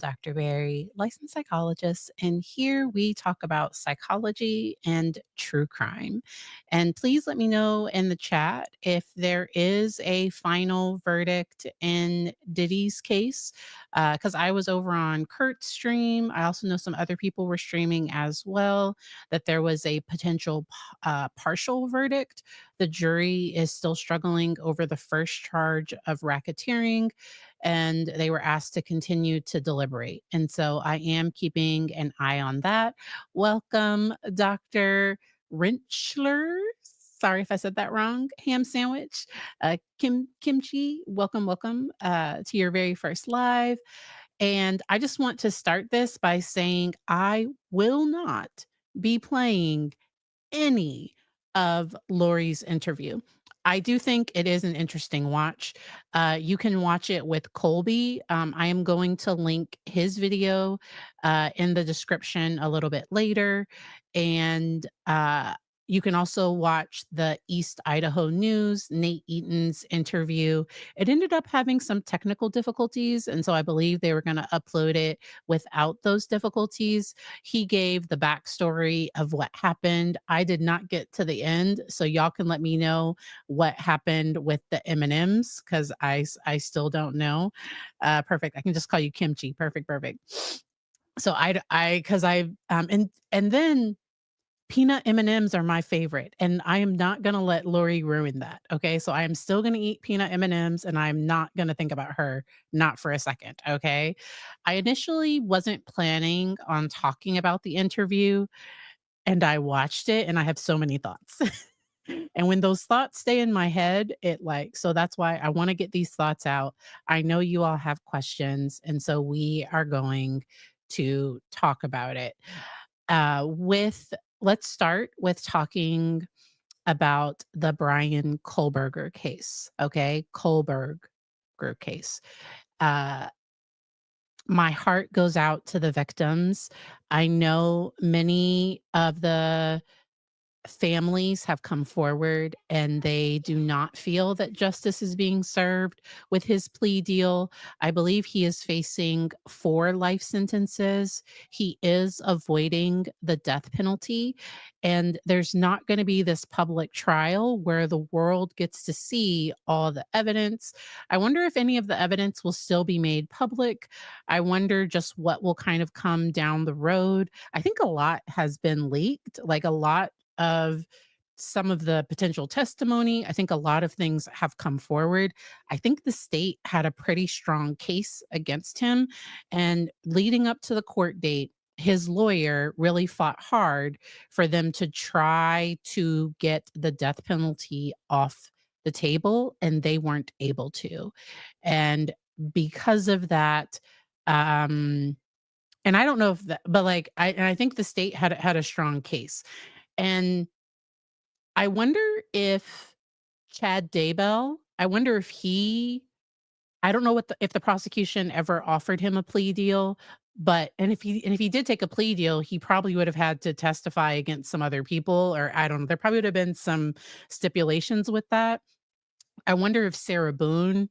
Dr. Barry, licensed psychologist, and here we talk about psychology and true crime. And please let me know in the chat if there is a final verdict in Diddy's case, because I was over on Kurt's stream. I also know some other people were streaming as well, that there was a potential partial verdict. The jury is still struggling over the first charge of racketeering, and they were asked to continue to deliberate. And so I am keeping an eye on that. Welcome, Dr. Rinchler. Sorry if I said that wrong. Ham sandwich, kimchi. Welcome, welcome to your very first live. And I just want to start this by saying I will not be playing any of Lori's interview. I do think it is an interesting watch. You can watch it with Colby. I am going to link his video in the description a little bit later. And you can also watch the East Idaho News, Nate Eaton's interview. It ended up having some technical difficulties. And so I believe they were going to upload it without those difficulties. He gave the backstory of what happened. I did not get to the end, so y'all can let me know what happened with the M&Ms because I still don't know. Perfect. I can just call you Kimchi. Perfect, perfect. So because and then peanut M&Ms are my favorite, and I am not gonna let Lori ruin that. Okay, so I am still gonna eat peanut M&Ms, and I'm not gonna think about her, not for a second. Okay, I initially wasn't planning on talking about the interview, and I watched it, and I have so many thoughts. And when those thoughts stay in my head, so that's why I want to get these thoughts out. I know you all have questions, and so we are going to talk about it. With Let's start with talking about the Brian Kohberger case. Okay, Kohberger case. Uh, my heart goes out to the victims. I know many of the families have come forward and they do not feel that justice is being served with his plea deal. I believe he is facing 4 life sentences. He is avoiding the death penalty. And there's not going to be this public trial where the world gets to see all the evidence. I wonder if any of the evidence will still be made public. I wonder just what will kind of come down the road. I think a lot has been leaked, like a lot of some of the potential testimony. I think a lot of things have come forward. I think the state had a pretty strong case against him. And leading up to the court date, his lawyer really fought hard for them to try to get the death penalty off the table, and they weren't able to. And because of that, and I don't know if that, but I think the state had a strong case. And I wonder if Chad Daybell, I wonder if he I don't know if the prosecution ever offered him a plea deal, but and if he did take a plea deal, he probably would have had to testify against some other people, or I don't know. There probably would have been some stipulations with that. I wonder if Sarah Boone,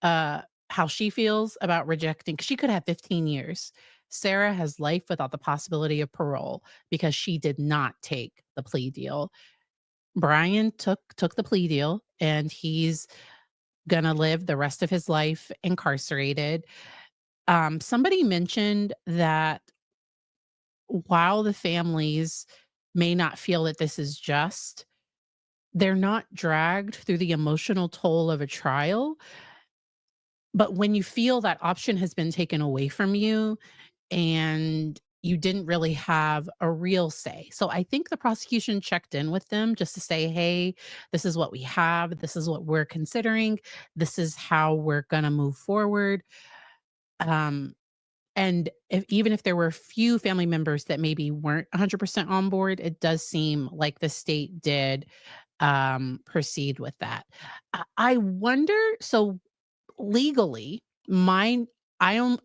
uh, how she feels about rejecting, 'cause she could have 15 years. Sarah has life without the possibility of parole because she did not take the plea deal. Brian took the plea deal, and he's gonna live the rest of his life incarcerated. Somebody mentioned that while the families may not feel that this is just, they're not dragged through the emotional toll of a trial. But when you feel that option has been taken away from you and you didn't really have a real say. So I think the prosecution checked in with them just to say, hey, this is what we have. This is what we're considering. This is how we're going to move forward. Um, and even if there were a few family members that maybe weren't 100% on board, it does seem like the state did proceed with that. I wonder, so legally, I'm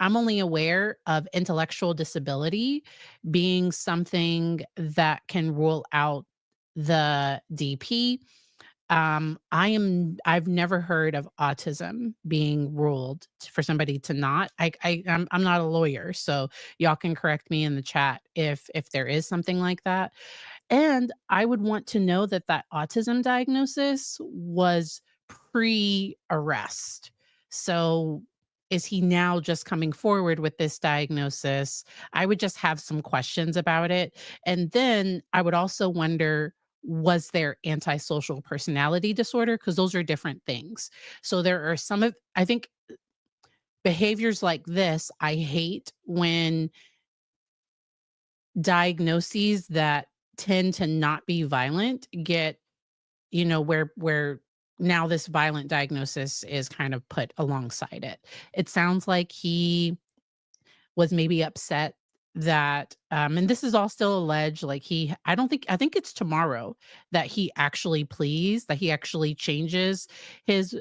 only aware of intellectual disability being something that can rule out the DP. I've never heard of autism being ruled for somebody to not. I'm not a lawyer, so y'all can correct me in the chat if there is something like that. And I would want to know that that autism diagnosis was pre-arrest. So, is he now just coming forward with this diagnosis? I would just have some questions about it. And then I would also wonder, was there antisocial personality disorder? Because those are different things. So there are some of I think behaviors like this, I hate when diagnoses that tend to not be violent get, where now this violent diagnosis is kind of put alongside it. It sounds like he was maybe upset that, and this is all still alleged, like I think it's tomorrow that he actually pleads, that he actually changes his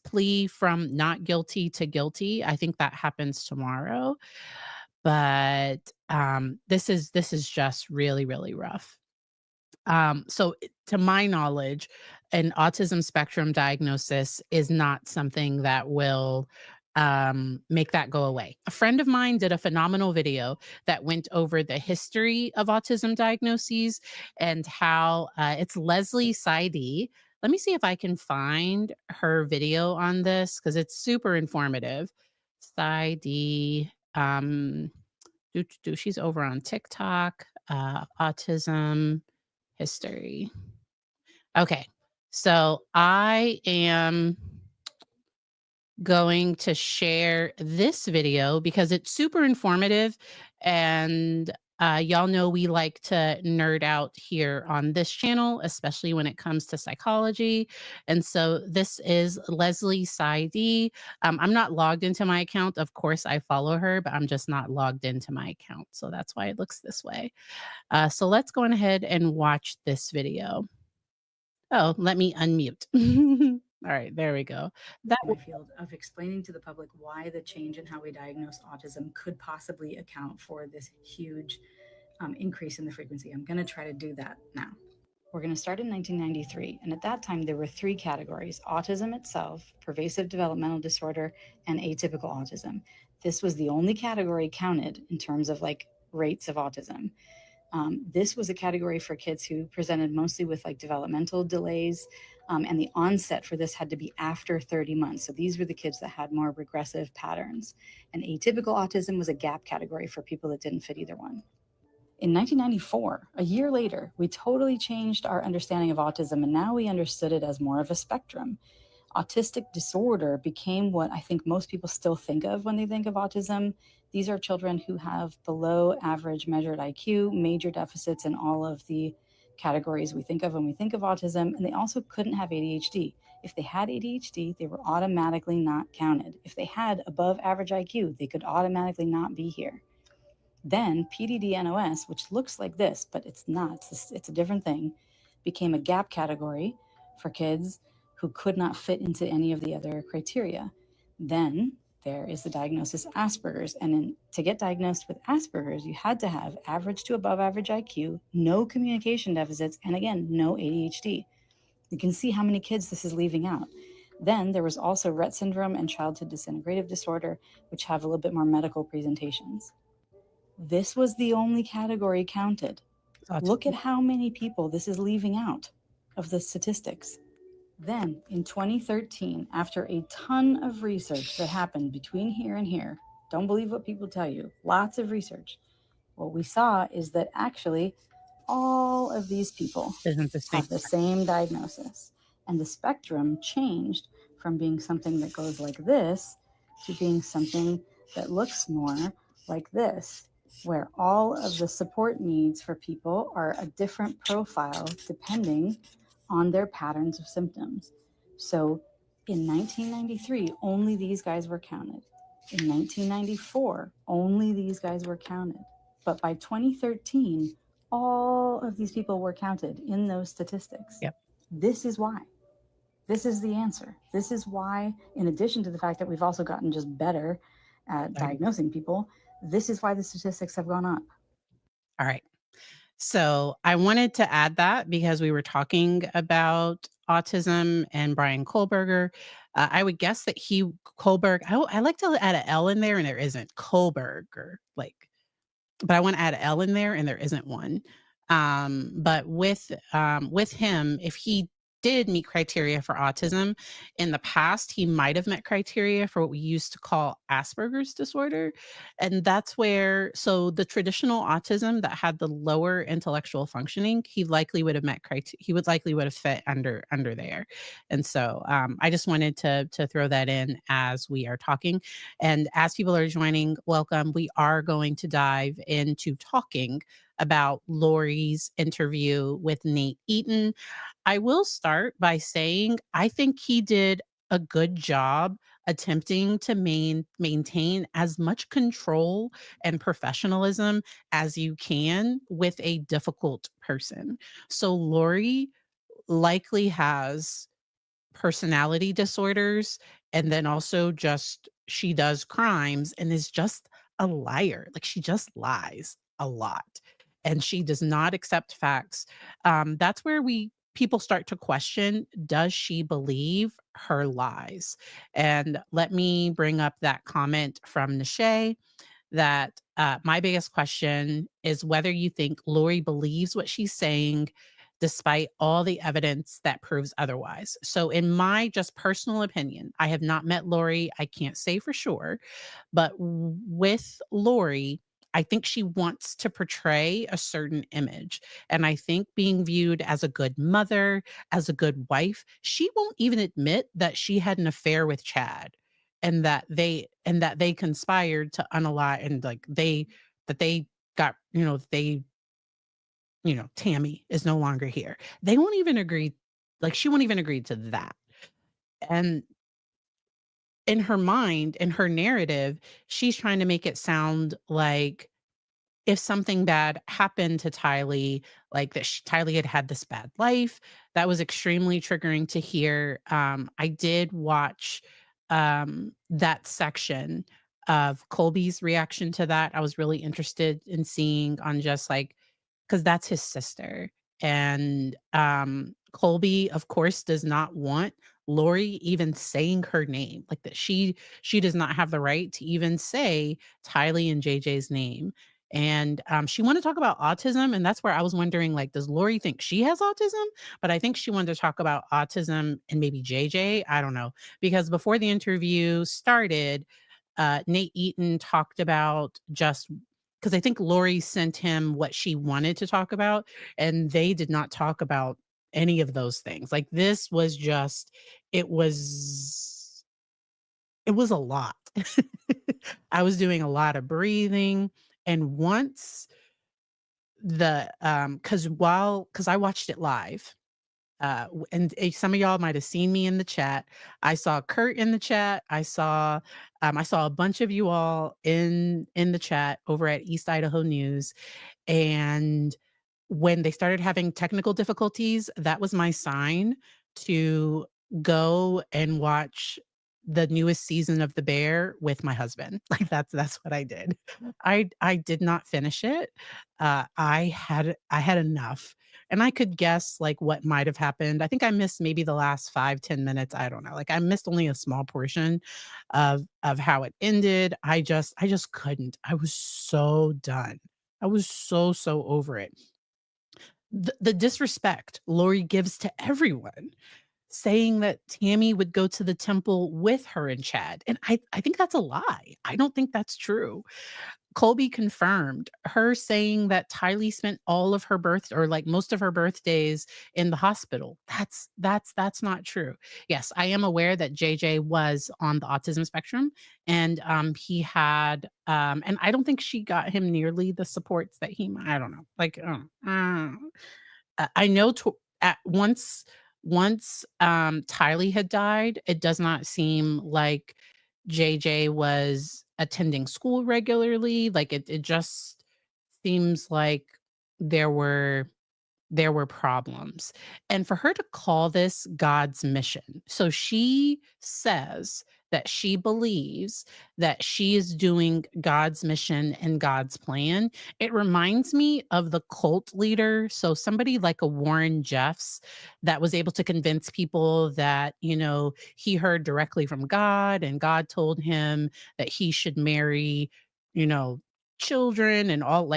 plea from not guilty to guilty. I think that happens tomorrow. But this is just really, really rough. To my knowledge, an autism spectrum diagnosis is not something that will make that go away. A friend of mine did a phenomenal video that went over the history of autism diagnoses and how it's Leslie Seide. Let me see if I can find her video on this because it's super informative. Seide, she's over on TikTok, autism history. Okay. So I am going to share this video because it's super informative and y'all know we like to nerd out here on this channel, especially when it comes to psychology. And so this is Leslie Seide. I'm not logged into my account. Of course, I follow her, but I'm just not logged into my account. So that's why it looks this way. So let's go ahead and watch this video. Oh, let me unmute. All right, there we go. That My field of explaining to the public why the change in how we diagnose autism could possibly account for this huge increase in the frequency. I'm going to try to do that now. We're going to start in 1993. And at that time, there were three categories: autism itself, pervasive developmental disorder, and atypical autism. This was the only category counted in terms of like rates of autism. This was a category for kids who presented mostly with like developmental delays, and the onset for this had to be after 30 months. So these were the kids that had more regressive patterns. And atypical autism was a gap category for people that didn't fit either one. In 1994, a year later, we totally changed our understanding of autism, and now we understood it as more of a spectrum. Autistic disorder became what I think most people still think of when they think of autism. These are children who have below average measured IQ, major deficits in all of the categories we think of when we think of autism, and they also couldn't have ADHD. If they had ADHD, they were automatically not counted. If they had above average IQ, they could automatically not be here. Then PDD-NOS, which looks like this, but it's not, it's a different thing, became a gap category for kids who could not fit into any of the other criteria. Then there is the diagnosis Asperger's. And to get diagnosed with Asperger's, you had to have average to above average IQ, no communication deficits, and again, no ADHD. You can see how many kids this is leaving out. Then there was also Rett syndrome and childhood disintegrative disorder, which have a little bit more medical presentations. This was the only category counted. Look at autism. how many people this is leaving out of the statistics. Then in 2013, after a ton of research that happened between here and here, don't believe what people tell you, lots of research, what we saw is that actually all of these people Isn't the same. have the same diagnosis. And the spectrum changed from being something that goes like this to being something that looks more like this, where all of the support needs for people are a different profile depending on their patterns of symptoms. So in 1993, only these guys were counted. In 1994, only these guys were counted. But by 2013, all of these people were counted in those statistics. Yep. This is why. This is the answer. This is why, in addition to the fact that we've also gotten just better at Diagnosis. diagnosing people, this is why the statistics have gone up. All right. So I wanted to add that because we were talking about autism and Brian Kohlberger. I would guess that I like to add an L in there, and there isn't Kohlberger, but I wanna add L in there, and there isn't one. But with him, if he did meet criteria for autism, in the past, he might have met criteria for what we used to call Asperger's disorder, and that's where the traditional autism that had the lower intellectual functioning, he would likely would have fit under there. And so, I just wanted to throw that in as we are talking. And as people are joining, welcome. We are going to dive into talking about Lori's interview with Nate Eaton. I will start by saying I think he did a good job attempting to maintain as much control and professionalism as you can with a difficult person. So Lori likely has personality disorders, and then also just she does crimes and is just a liar. Like, she just lies a lot, and she does not accept facts. That's where we people start to question, does she believe her lies? And let me bring up that comment from Nishay that my biggest question is whether you think Lori believes what she's saying despite all the evidence that proves otherwise. So, in my just personal opinion, I have not met Lori. I can't say for sure, but with Lori, I think she wants to portray a certain image. And I think being viewed as a good mother, as a good wife, she won't even admit that she had an affair with Chad and that they conspired to unalive and that they got, Tammy is no longer here. They won't even agree, like, she won't even agree to that. And in her mind, in her narrative, she's trying to make it sound like if something bad happened to Tylee, like that Tylee had had this bad life, that was extremely triggering to hear. I did watch that section of Colby's reaction to that. I was really interested in seeing on just like because that's his sister. And Colby, of course, does not want Lori even saying her name. Like that she does not have the right to even say Tylee and JJ's name. And she wanted to talk about autism, and that's where I was wondering, like, does Lori think she has autism? But I think she wanted to talk about autism and maybe JJ. I don't know, because before the interview started, Nate Eaton talked about just because I think Lori sent him what she wanted to talk about, and they did not talk about any of those things. Like this was just, it was it was a lot. I was doing a lot of breathing, and once because I watched it live, some of y'all might have seen me in the chat. I saw Kurt in the chat. I saw a bunch of you all in the chat over at East Idaho News, and when they started having technical difficulties, that was my sign to go and watch the newest season of The Bear with my husband. Like, that's what I did. I did not finish it. I had enough, and I could guess, like, what might have happened. I think I missed maybe the last 5, 10 minutes, I don't know. Like, I missed only a small portion of how it ended. I just couldn't. I was so done. I was so over it. The disrespect Lori gives to everyone, saying that Tammy would go to the temple with her and Chad, and I think that's a lie. I don't think that's true. Colby confirmed her saying that Tylee spent all of her or, like, most of her birthdays in the hospital. That's not true. Yes, I am aware that JJ was on the autism spectrum, and, he had, and I don't think she got him nearly the supports that I don't know, like, I know at once Tylee had died, it does not seem like JJ was attending school regularly, like, it just seems like there were there were problems. And for her to call this God's mission. So she says that she believes that she is doing God's mission and God's plan. It reminds me of the cult leader. So somebody like a Warren Jeffs that was able to convince people that, he heard directly from God and God told him that he should marry, you know, children and all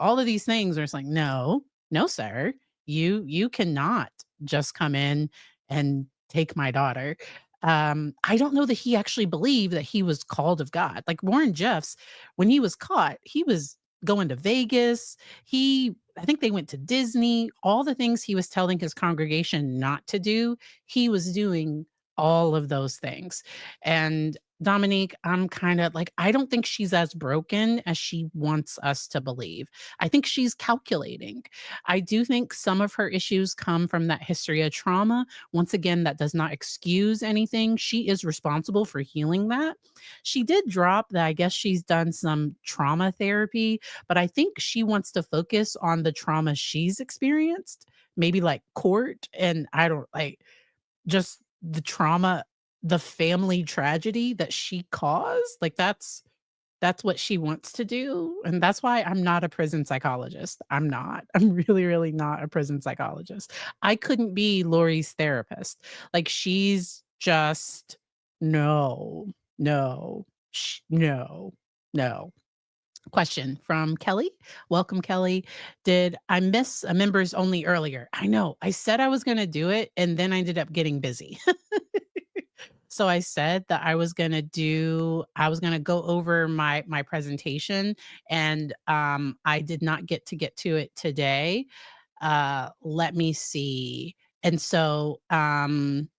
all of these things. Where it's like, no, no, sir, you cannot just come in and take my daughter. I don't know that he actually believed that he was called of God. Like Warren Jeffs, when he was caught, he was going to Vegas. I think they went to Disney. All the things he was telling his congregation not to do, he was doing all of those things. And Dominique, I'm kind of like, I don't think she's as broken as she wants us to believe. I think she's calculating. I do think some of her issues come from that history of trauma. Once again, that does not excuse anything. She is responsible for healing that. She did drop that I guess she's done some trauma therapy, but I think she wants to focus on the trauma she's experienced, maybe like court and I don't like just the trauma, the family tragedy that she caused. Like that's what she wants to do, and that's why I'm not a prison psychologist. I'm not. I'm really, really not a prison psychologist. I couldn't be Lori's therapist. Like, she's just no, no, no, no. Question from Kelly. Welcome, Kelly. Did I miss a members only earlier? I know. I said I was gonna do it, and then I ended up getting busy. So I said that I was gonna go over my presentation, and, I did not get to it today. Let me see. And so, and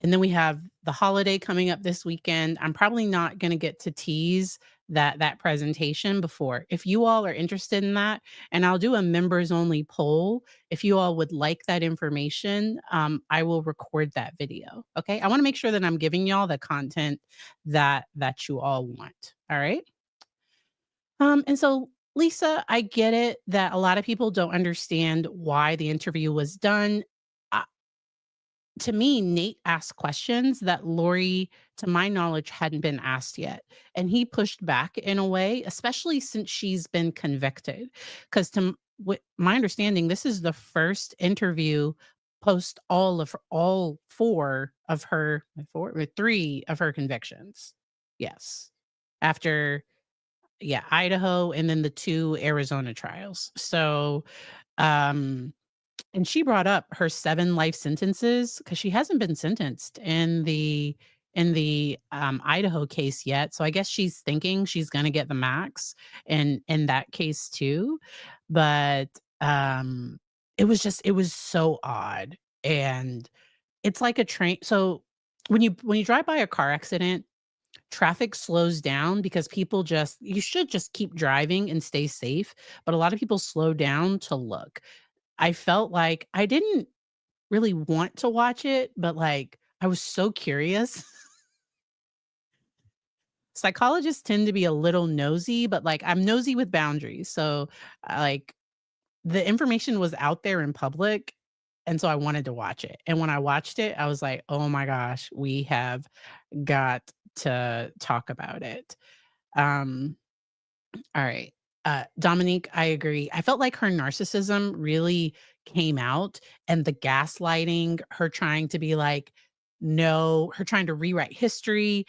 then we have the holiday coming up this weekend. I'm probably not gonna get to tease that presentation before. If you all are interested in that, and I'll do a members only poll. If you all would like that information, I will record that video. Okay. I want to make sure that I'm giving y'all the content that you all want. All right. And so Lisa, I get it that a lot of people don't understand why the interview was done. To me, Nate asked questions that Lori, to my knowledge, hadn't been asked yet. And he pushed back in a way, especially since she's been convicted. Because my understanding, this is the first interview post all three of her convictions. Yes. After, yeah, Idaho and then the two Arizona trials. So, um, and she brought up her 7 life sentences because she hasn't been sentenced in the Idaho case yet, so I guess she's thinking she's gonna get the max in that case too, but, it was so odd, and it's like a train. So, when you drive by a car accident, traffic slows down because people just you should just keep driving and stay safe, but a lot of people slow down to look. I felt like I didn't really want to watch it, but, like, I was so curious. Psychologists tend to be a little nosy, but, like, I'm nosy with boundaries, so, like, the information was out there in public, and so I wanted to watch it, and when I watched it, I was like, "Oh my gosh, we have got to talk about it." Um All right. Dominique, I agree. I felt like her narcissism really came out and the gaslighting, her trying to be like, no, her trying to rewrite history,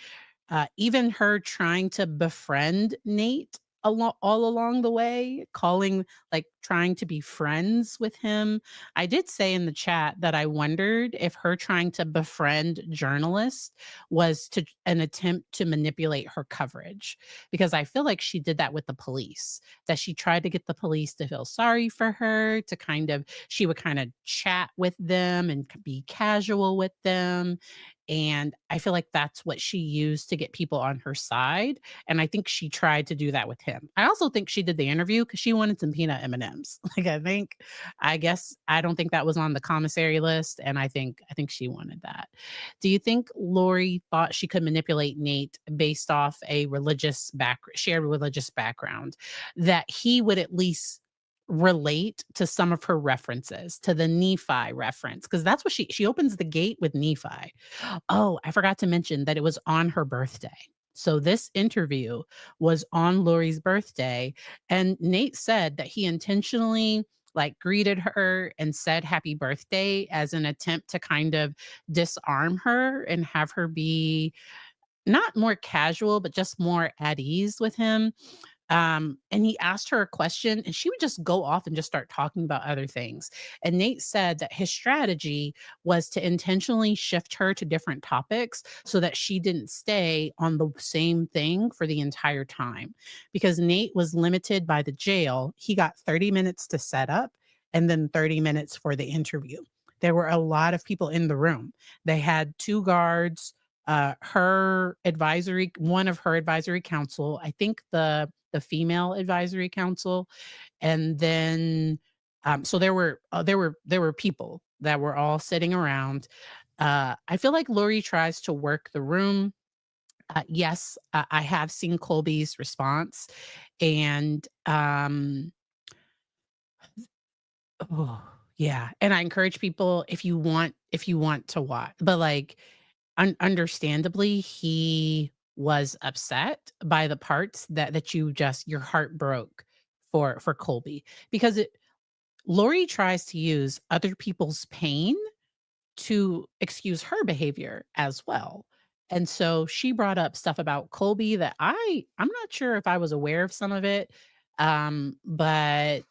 even her trying to befriend Nate all along the way, trying to be friends with him. I did say in the chat that I wondered if her trying to befriend journalists was to an attempt to manipulate her coverage, because I feel like she did that with the police, that she tried to get the police to feel sorry for her, she would kind of chat with them and be casual with them. And I feel like that's what she used to get people on her side, and I think she tried to do that with him. I also think she did the interview because she wanted some peanut M&Ms. Like, I guess I don't think that was on the commissary list, and I think she wanted that. Do you think Lori thought she could manipulate Nate based off a shared religious background, that he would at least relate to some of her references, to the Nephi reference, because that's what she opens the gate with Nephi. Oh, I forgot to mention that it was on her birthday. So this interview was on Lori's birthday, and Nate said that he intentionally, like, greeted her and said happy birthday as an attempt to kind of disarm her and have her be not more casual, but just more at ease with him. And he asked her a question and she would just go off and just start talking about other things. And Nate said that his strategy was to intentionally shift her to different topics so that she didn't stay on the same thing for the entire time. Because Nate was limited by the jail, he got 30 minutes to set up and then 30 minutes for the interview. There were a lot of people in the room. They had two guards, her advisory one of her advisory council, I think the female advisory council, and then, so there were people that were all sitting around. I feel like Lori tries to work the room. Yes, I have seen Colby's response, and, oh, yeah, and I encourage people, if you want to watch, but, like, understandably, he was upset by the parts that your heart broke for Colby, because Lori tries to use other people's pain to excuse her behavior as well. And so she brought up stuff about Colby that I'm not sure if I was aware of some of it, but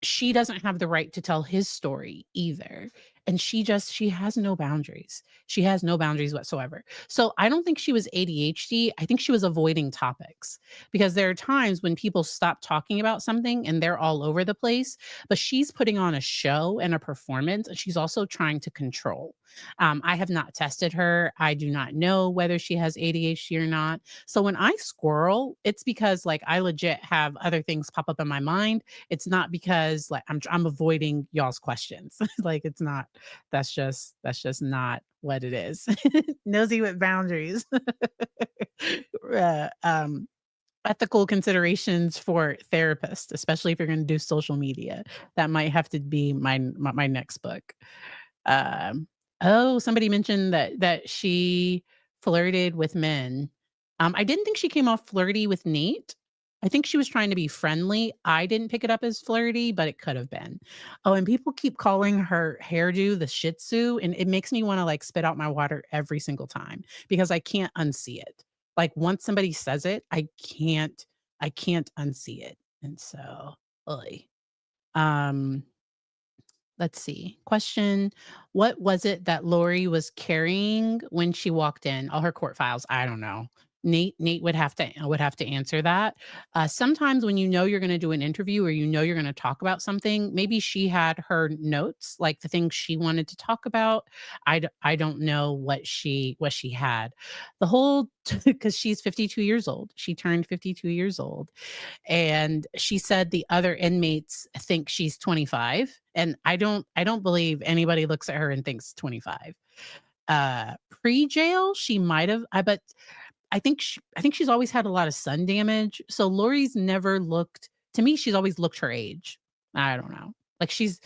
she doesn't have the right to tell his story either. And she has no boundaries. She has no boundaries whatsoever. So I don't think she was ADHD. I think she was avoiding topics, because there are times when people stop talking about something and they're all over the place, but she's putting on a show and a performance, and she's also trying to control. I have not tested her. I do not know whether she has ADHD or not. So when I squirrel, it's because, like, I legit have other things pop up in my mind. It's not because, like, I'm avoiding y'all's questions. Like, it's not, that's just not what it is. Nosy with boundaries. Uh, um, Ethical considerations for therapists, especially if you're gonna do social media. That might have to be my next book. Um, oh, somebody mentioned that she flirted with men. I didn't think she came off flirty with Nate. I think she was trying to be friendly. I didn't pick it up as flirty, but it could have been. Oh, and people keep calling her hairdo the Shih Tzu, and it makes me wanna, like, spit out my water every single time because I can't unsee it. Like, once somebody says it, I can't unsee it, and so, oy. Um Let's see. Question: what was it that Lori was carrying when she walked in? All her court files. I don't know. Nate would have to answer that. Sometimes when you know you're going to do an interview or you know you're going to talk about something, maybe she had her notes, like the things she wanted to talk about. I don't know what she had. The whole because she's 52 years old. She turned 52 years old, and she said the other inmates think she's 25, and I don't believe anybody looks at her and thinks 25. Pre-jail, she might have, but I think she's always had a lot of sun damage, so Lori's never looked, to me, she's always looked her age. I don't know. Like, she's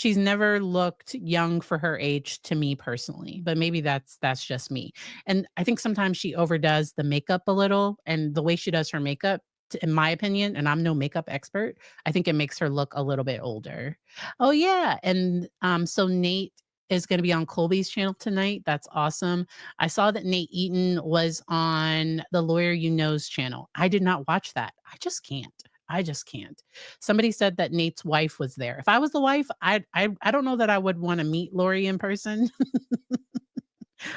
never looked young for her age to me personally, but maybe that's just me. And I think sometimes she overdoes the makeup a little, and the way she does her makeup, in my opinion, and I'm no makeup expert, I think it makes her look a little bit older. Oh, yeah, and, so Nate is gonna be on Colby's channel tonight. That's awesome. I saw that Nate Eaton was on the Lawyer You Know's channel. I did not watch that. I just can't. I just can't. Somebody said that Nate's wife was there. If I was the wife, I don't know that I would wanna meet Lori in person.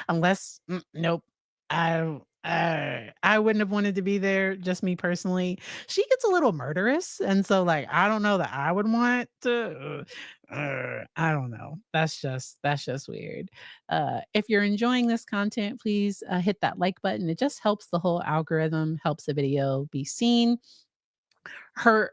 Unless, nope. I wouldn't have wanted to be there, just me personally. She gets a little murderous, and so, like, I don't know that I would want to, I don't know. That's just weird. If you're enjoying this content, please, hit that like button. It just helps the whole algorithm, helps the video be seen. Her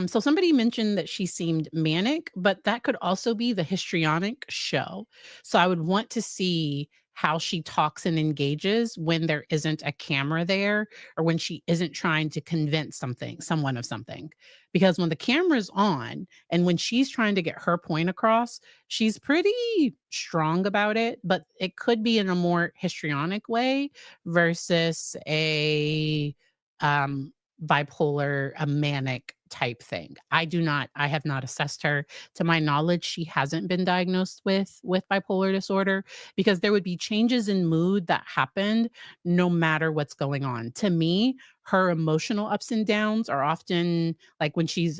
so somebody mentioned that she seemed manic, but that could also be the histrionic show. So I would want to see how she talks and engages when there isn't a camera there or when she isn't trying to convince someone of something. Because when the camera's on and when she's trying to get her point across, she's pretty strong about it, but it could be in a more histrionic way versus a um bipolar, a manic type thing. I have not assessed her. To my knowledge, she hasn't been diagnosed with bipolar disorder because there would be changes in mood that happened no matter what's going on. To me, her emotional ups and downs are often like when she's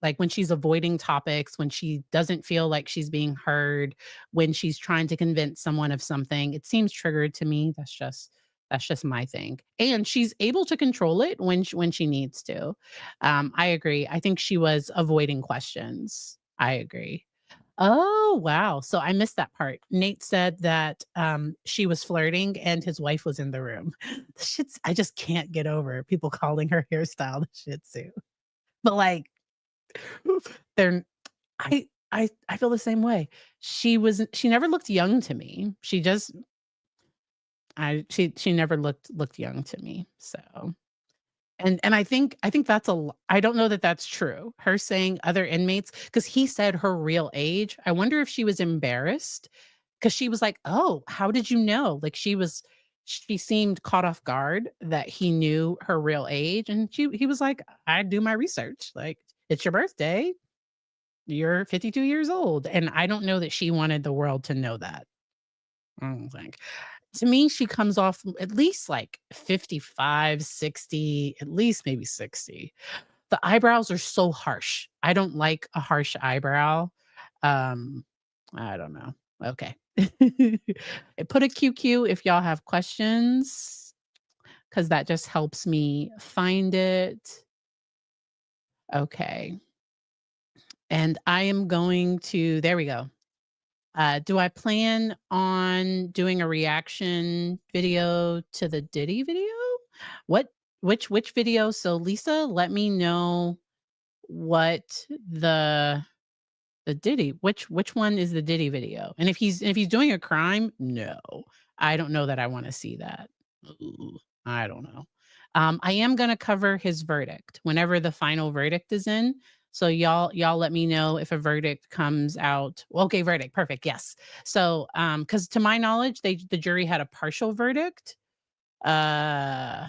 avoiding topics, when she doesn't feel like she's being heard, when she's trying to convince someone of something, it seems triggered to me. That's just my thing. And she's able to control it when she needs to. I agree. I think she was avoiding questions. I agree. Oh, wow. So I missed that part. Nate said that she was flirting and his wife was in the room. The shit's I just can't get over people calling her hairstyle the Shih Tzu. But like they're I feel the same way. She never looked young to me. She never looked young to me. So, and I think I don't know that that's true. Her saying other inmates because he said her real age. I wonder if she was embarrassed because she was like, "Oh, how did you know?" Like she seemed caught off guard that he knew her real age, and he was like, "I do my research. Like, it's your birthday. You're 52 years old." And I don't know that she wanted the world to know that. I don't think. To me, she comes off at least like 55, 60, at least maybe 60. The eyebrows are so harsh. I don't like a harsh eyebrow. Um, I don't know. Okay. Put a QQ if y'all have questions, because that just helps me find it. Okay. And I am going to, there we go. Do I plan on doing a reaction video to the Diddy video? What which video? So Lisa, let me know what the Diddy, which one is the Diddy video? And if he's doing a crime, no. I don't know that I wanna see that. Ooh, I don't know. I am gonna cover his verdict whenever the final verdict is in. So y'all let me know if a verdict comes out. Well, okay, verdict, perfect, yes. So, because to my knowledge, the jury had a partial verdict. Uh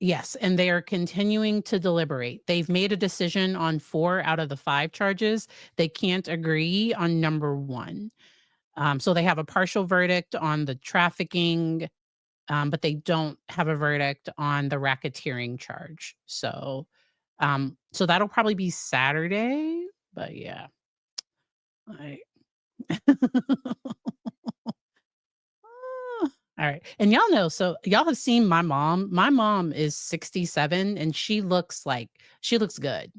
Yes, and they are continuing to deliberate. They've made a decision on 4 out of the 5 charges. They can't agree on number 1. So they have a partial verdict on the trafficking, but they don't have a verdict on the racketeering charge. So that'll probably be Saturday, but yeah, I Ah, alright, and y'all know so y'all have seen my mom. My mom is 67, and she looks good.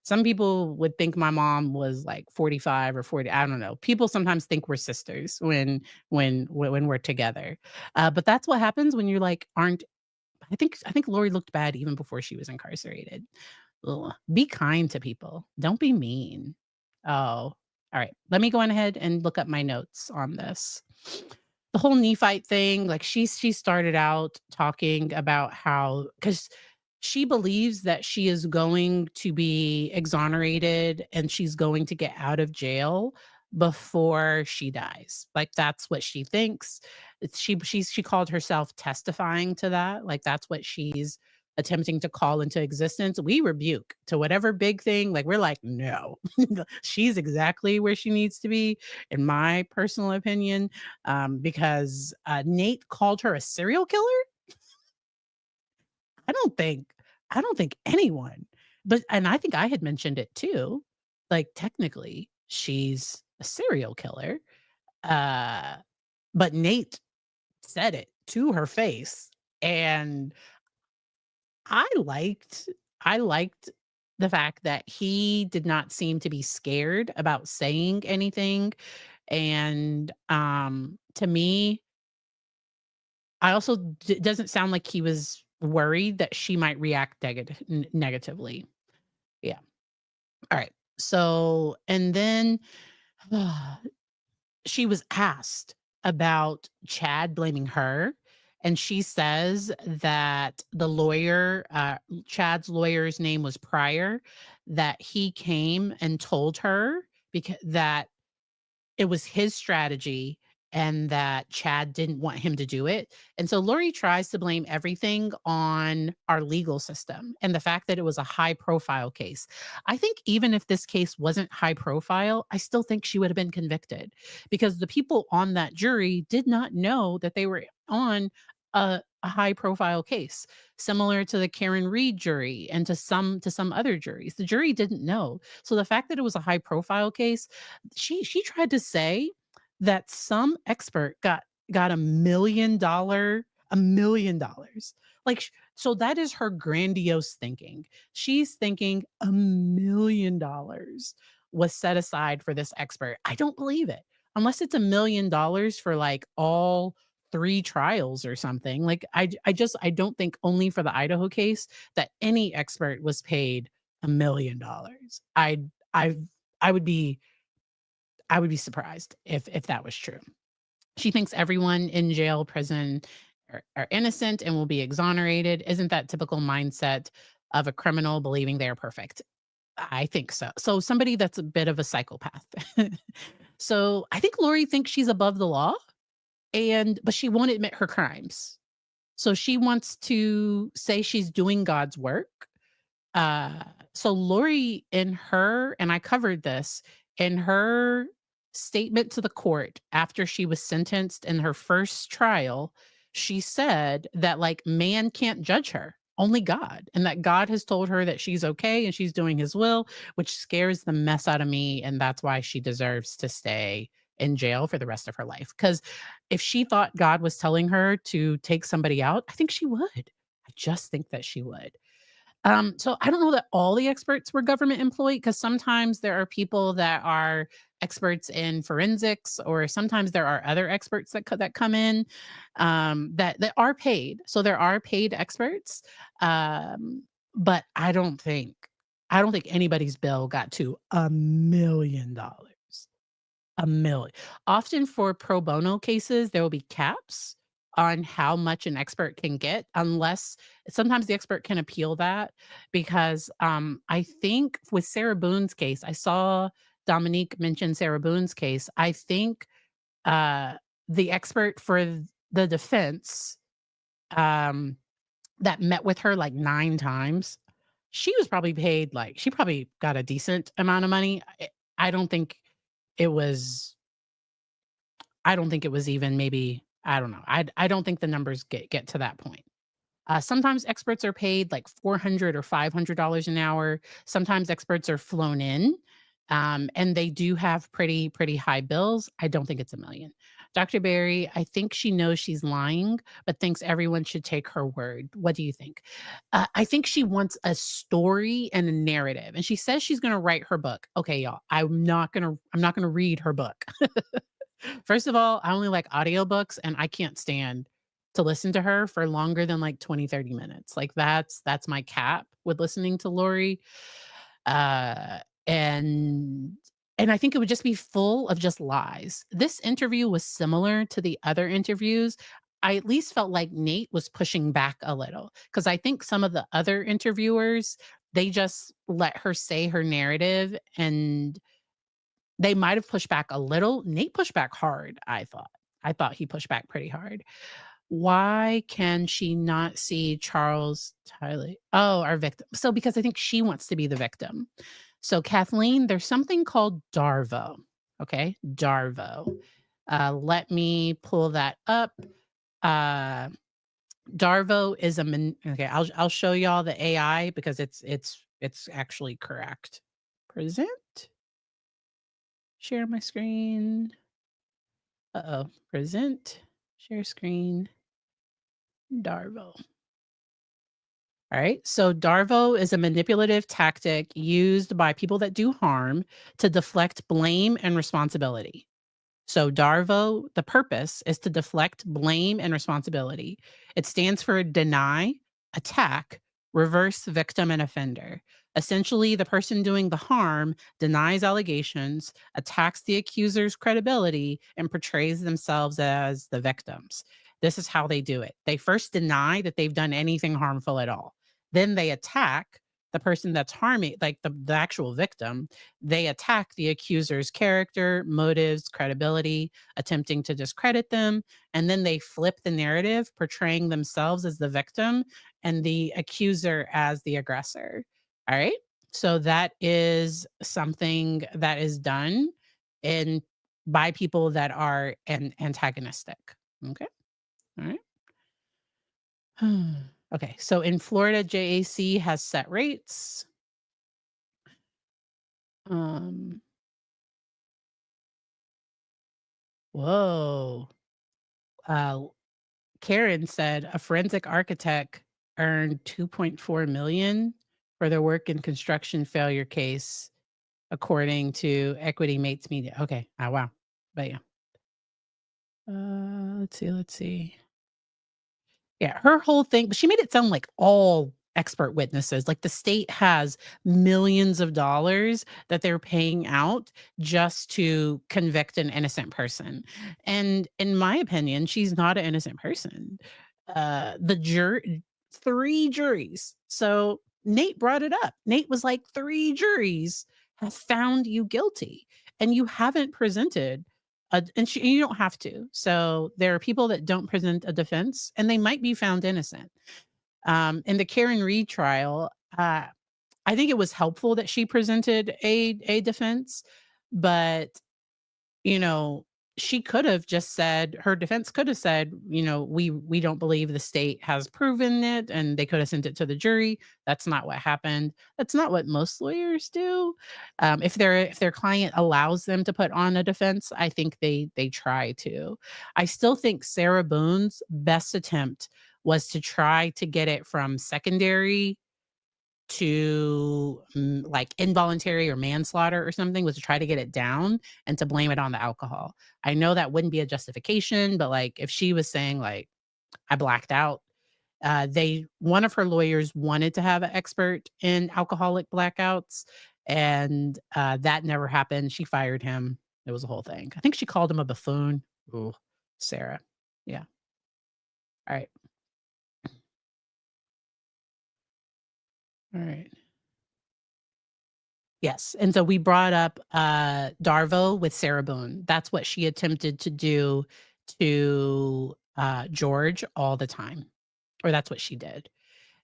Some people would think my mom was, like, 45 or 40, I don't know. People sometimes think we're sisters when we're together. But that's what happens when you, like, aren't I think Lori looked bad even before she was incarcerated. Ugh. Be kind to people. Don't be mean. Oh, alright. Let me go on ahead and look up my notes on this. The whole Nephite thing, like, she started out talking about how because she believes that she is going to be exonerated and she's going to get out of jail before she dies. Like, that's what she thinks. She called herself testifying to that, like, that's what she's attempting to call into existence. We rebuke to whatever big thing, like, we're like, "No." She's exactly where she needs to be, in my personal opinion, because, Nate called her a serial killer? I don't think I don't think anyone and I think I had mentioned it too. Like, technically, she's a serial killer, uh, but Nate said it to her face, and I liked I liked the fact that he did not seem to be scared about saying anything, and, to me, I also doesn't sound like he was worried that she might react negatively. Yeah. Alright. So, and then she was asked about Chad blaming her, and she says that the lawyer, Chad's lawyer's name was Pryor, that he came and told her because that it was his strategy and that Chad didn't want him to do it. And so Lori tries to blame everything on our legal system and the fact that it was a high profile case. I think even if this case wasn't high profile, I still think she would have been convicted because the people on that jury did not know that they were on a high profile case, similar to the Karen Reed jury and to some other juries. The jury didn't know. So the fact that it was a high profile case, she tried to say that some expert got $1 million. Like, so that is her grandiose thinking. She's thinking $1 million was set aside for this expert. I don't believe it. Unless it's $1 million for like all 3 trials or something. Like I don't think only for the Idaho case that any expert was paid $1 million. I I would be I would be surprised if that was true. She thinks everyone in jail, prison are innocent and will be exonerated. Isn't that typical mindset of a criminal believing they are perfect? I think so. So somebody that's a bit of a psychopath. So I think Lori thinks she's above the law but she won't admit her crimes. So she wants to say she's doing God's work. Uh, so Lori and I covered this in her statement to the court after she was sentenced in her first trial, she said that like man can't judge her, only God, and that God has told her that she's okay and she's doing his will, which scares the mess out of me. And that's why she deserves to stay in jail for the rest of her life. Because if she thought God was telling her to take somebody out, I think she would. I just think that she would. So I don't know that all the experts were government employed because sometimes there are people that are experts in forensics, or sometimes there are other experts that come in that are paid. So there are paid experts, but I don't think anybody's bill got to $1 million. A million. Often for pro bono cases, there will be caps on how much an expert can get unless sometimes the expert can appeal that because, I think with Sarah Boone's case, I saw Dominique mention Sarah Boone's case. I think, uh, the expert for the defense, um, that met with her like 9 times, she was probably paid like she probably got a decent amount of money. I don't think it was I don't think it was even maybe I don't know. I don't think the numbers get to that point. Sometimes experts are paid like 400 or $500 an hour. Sometimes experts are flown in, and they do have pretty high bills. I don't think it's 1 million. Dr. Barry, I think she knows she's lying, but thinks everyone should take her word. What do you think? I think she wants a story and a narrative, and she says she's going to write her book. Okay, y'all. I'm not gonna read her book. First of all, I only like audiobooks, and I can't stand to listen to her for longer than, like, 20, 30 minutes. Like, that's my cap with listening to Lori. Uh, and and I think it would just be full of just lies. This interview was similar to the other interviews. I at least felt like Nate was pushing back a little because I think some of the other interviewers, they just let her say her narrative, and they might have pushed back a little. Nate pushed back hard, I thought. I thought he pushed back pretty hard. Why can she not see Charles Tyler? Oh, our victim. So because I think she wants to be the victim. So Kathleen, there's something called Darvo. Okay, Darvo. Let me pull that up. Uh, Darvo is okay. I'll show y'all the AI because it's actually correct. Present. Share my screen. Uh-oh. Present. Share screen. Darvo. All right. So Darvo is a manipulative tactic used by people that do harm to deflect blame and responsibility. So Darvo, the purpose is to deflect blame and responsibility. It stands for deny, attack, reverse victim and offender. Essentially, the person doing the harm denies allegations, attacks the accuser's credibility, and portrays themselves as the victims. This is how they do it. They first deny that they've done anything harmful at all. Then they attack the person that's harming, like the actual victim. They attack the accuser's character, motives, credibility, attempting to discredit them. And then they flip the narrative, portraying themselves as the victim and the accuser as the aggressor. All right. So that is something that is done in by people that are antagonistic. Okay. All right. Okay. So in Florida, JAC has set rates. Um, whoa. Uh, Karen said a forensic architect earned 2.4 million for their work in construction failure case, according to Equity Mates Media. Okay. Oh, wow. But yeah. Let's see. Let's see. Yeah, her whole thing, but she made it sound like all expert witnesses, like the state has millions of dollars that they're paying out just to convict an innocent person. And in my opinion, she's not an innocent person. The jury, 3 juries. So Nate brought it up. Nate was like, 3 juries have found you guilty and you haven't presented you don't have to. So there are people that don't present a defense, and they might be found innocent. In the Karen Reed trial, I think it was helpful that she presented a defense, but you know, she could have just said her defense could have said, we don't believe the state has proven it, and they could have sent it to the jury. That's not what happened. That's not what most lawyers do. If their client allows them to put on a defense, I think they try to. I still think Sarah Boone's best attempt was to try to get it from secondary to like involuntary or manslaughter or something, was to try to get it down and to blame it on the alcohol. I know that wouldn't be a justification, but like if she was saying like I blacked out, they one of her lawyers wanted to have an expert in alcoholic blackouts, and that never happened. She fired him. It was a whole thing. I think she called him a buffoon. Ooh, Sarah. Yeah. All right. All right. Yes, and so we brought up, Darvo with Sarah Boone. That's what she attempted to do to, George all the time, or that's what she did.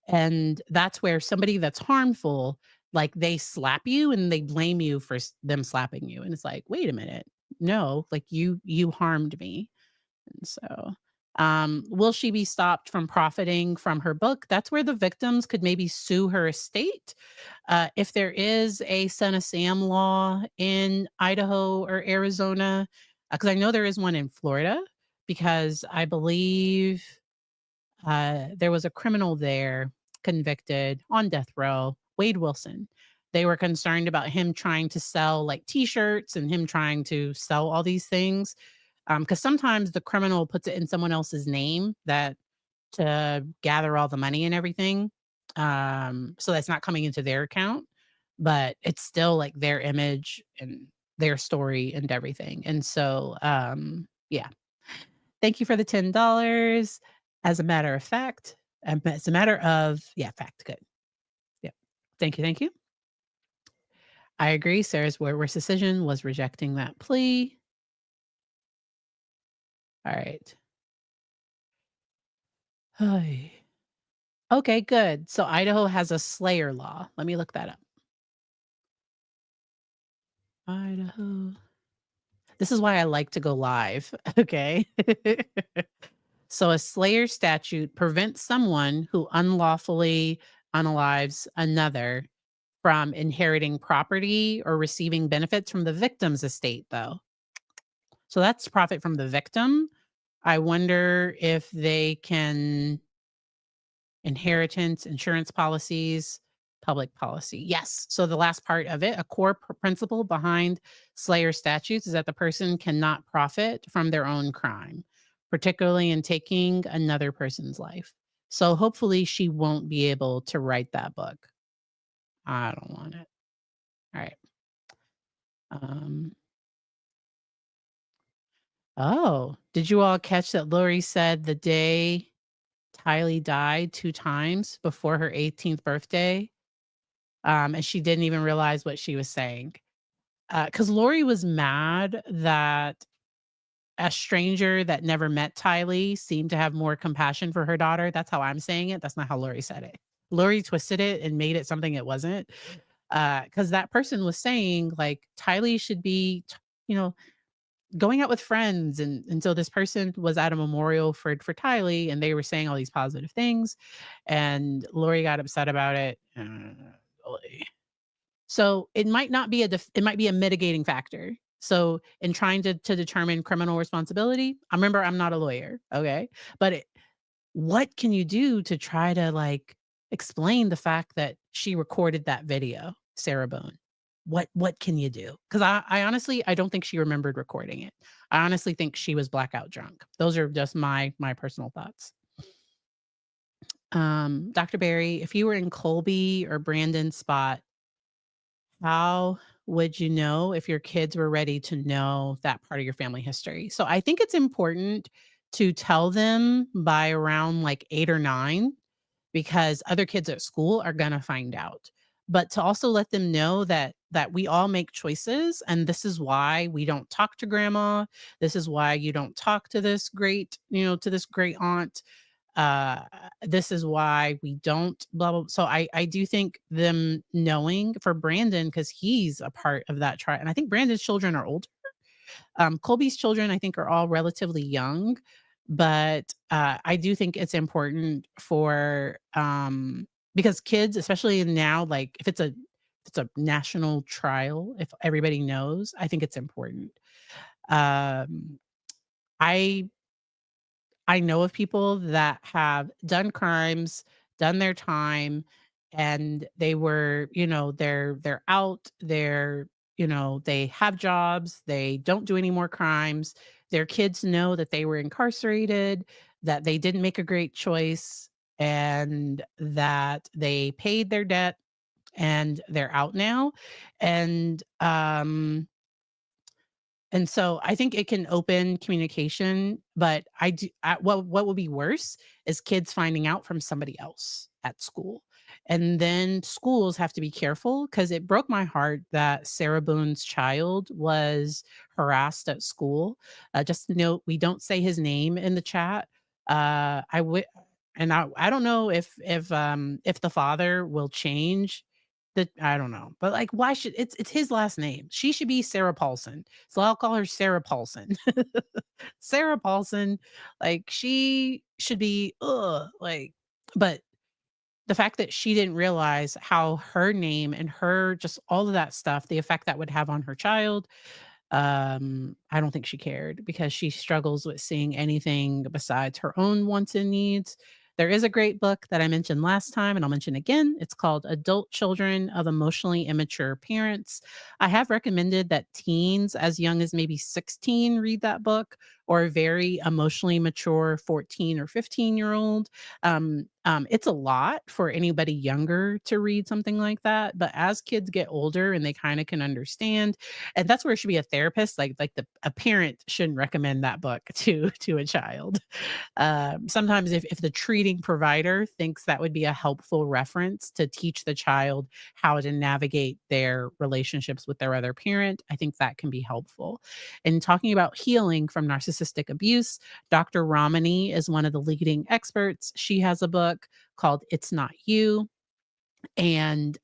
And that's where somebody that's harmful, like, they slap you and they blame you for them slapping you, and it's like, "Wait a minute. No, like, you harmed me." And so, will she be stopped from profiting from her book? That's where the victims could maybe sue her estate. If there is a Son of Sam law in Idaho or Arizona, because I know there is one in Florida, because I believe there was a criminal there convicted on death row, Wade Wilson. They were concerned about him trying to sell like T-shirts and him trying to sell all these things. Because sometimes the criminal puts it in someone else's name that to gather all the money and everything. So that's not coming into their account, but it's still like their image and their story and everything. And so, yeah. Thank you for the $10. As a matter of fact, as a matter of, yeah, fact, good. Yeah. Thank you. Thank you. I agree. Sarah's worst decision was rejecting that plea. All right. Ay. Okay, good. So Idaho has a slayer law. Let me look that up. Idaho. This is why I like to go live, okay? So a slayer statute prevents someone who unlawfully unalives another from inheriting property or receiving benefits from the victim's estate, though. So that's profit from the victim. I wonder if they can inheritance, insurance policies, public policy. Yes. So the last part of it, a core principle behind Slayer statutes is that the person cannot profit from their own crime, particularly in taking another person's life. So hopefully she won't be able to write that book. I don't want it. All right. Um, oh, did you all catch that Lori said the day Tylee died 2 times before her 18th birthday, and she didn't even realize what she was saying? Because Lori was mad that a stranger that never met Tylee seemed to have more compassion for her daughter. That's how I'm saying it. That's not how Lori said it. Lori twisted it and made it something it wasn't. Because that person was saying, like, Tylee should be, you know, going out with friends, and so this person was at a memorial for Tylee, and they were saying all these positive things, and Lori got upset about it. Golly. So it might not be it might be a mitigating factor. So in trying to determine criminal responsibility, I remember I'm not a lawyer, okay? But what can you do to try to, like, explain the fact that she recorded that video, Sarah Boone? What can you do? Because I honestly, I don't think she remembered recording it. I honestly think she was blackout drunk. Those are just my personal thoughts. Dr. Barry, if you were in Colby or Brandon's spot, how would you know if your kids were ready to know that part of your family history? So I think it's important to tell them by around like 8 or 9, because other kids at school are gonna find out. But to also let them know that we all make choices, and this is why we don't talk to grandma. This is why you don't talk to this great, to this great aunt. uh this is why we don't blah blah. So I do think them knowing for Brandon, because he's a part of that tribe, and I think Brandon's children are older. Colby's children, I think, are all relatively young, but I do think it's important for because kids, especially now, like if it's a national trial, if everybody knows, I think it's important. um I I know of people that have done crimes, done their time, and they were, they're out, they have jobs, they don't do any more crimes. Their kids know that they were incarcerated, that they didn't make a great choice, and that they paid their debt, and they're out now. And so I think it can open communication, but what would be worse is kids finding out from somebody else at school. And then schools have to be careful, because it broke my heart that Sarah Boone's child was harassed at school. Just to note, we don't say his name in the chat. I would, and I don't know if the father will change the, I don't know, but, like, why should it's his last name. She should be Sarah Paulson, so I'll call her Sarah Paulson. Sarah Paulson, like, she should be, like, but the fact that she didn't realize how her name and her just all of that stuff, the effect that would have on her child. I don't think she cared, because she struggles with seeing anything besides her own wants and needs. There is a great book that I mentioned last time, and I'll mention again. It's called Adult Children of Emotionally Immature Parents. I have recommended that teens as young as maybe 16 read that book, or a very emotionally mature 14 or 15-year-old. It's a lot for anybody younger to read something like that. But as kids get older and they kind of can understand, and that's where it should be a therapist, like a parent shouldn't recommend that book to a child. Sometimes if the treating provider thinks that would be a helpful reference to teach the child how to navigate their relationships with their other parent, I think that can be helpful. In talking about healing from narcissistic abuse, Dr. Ramani is one of the leading experts. She has a book called It's Not You. And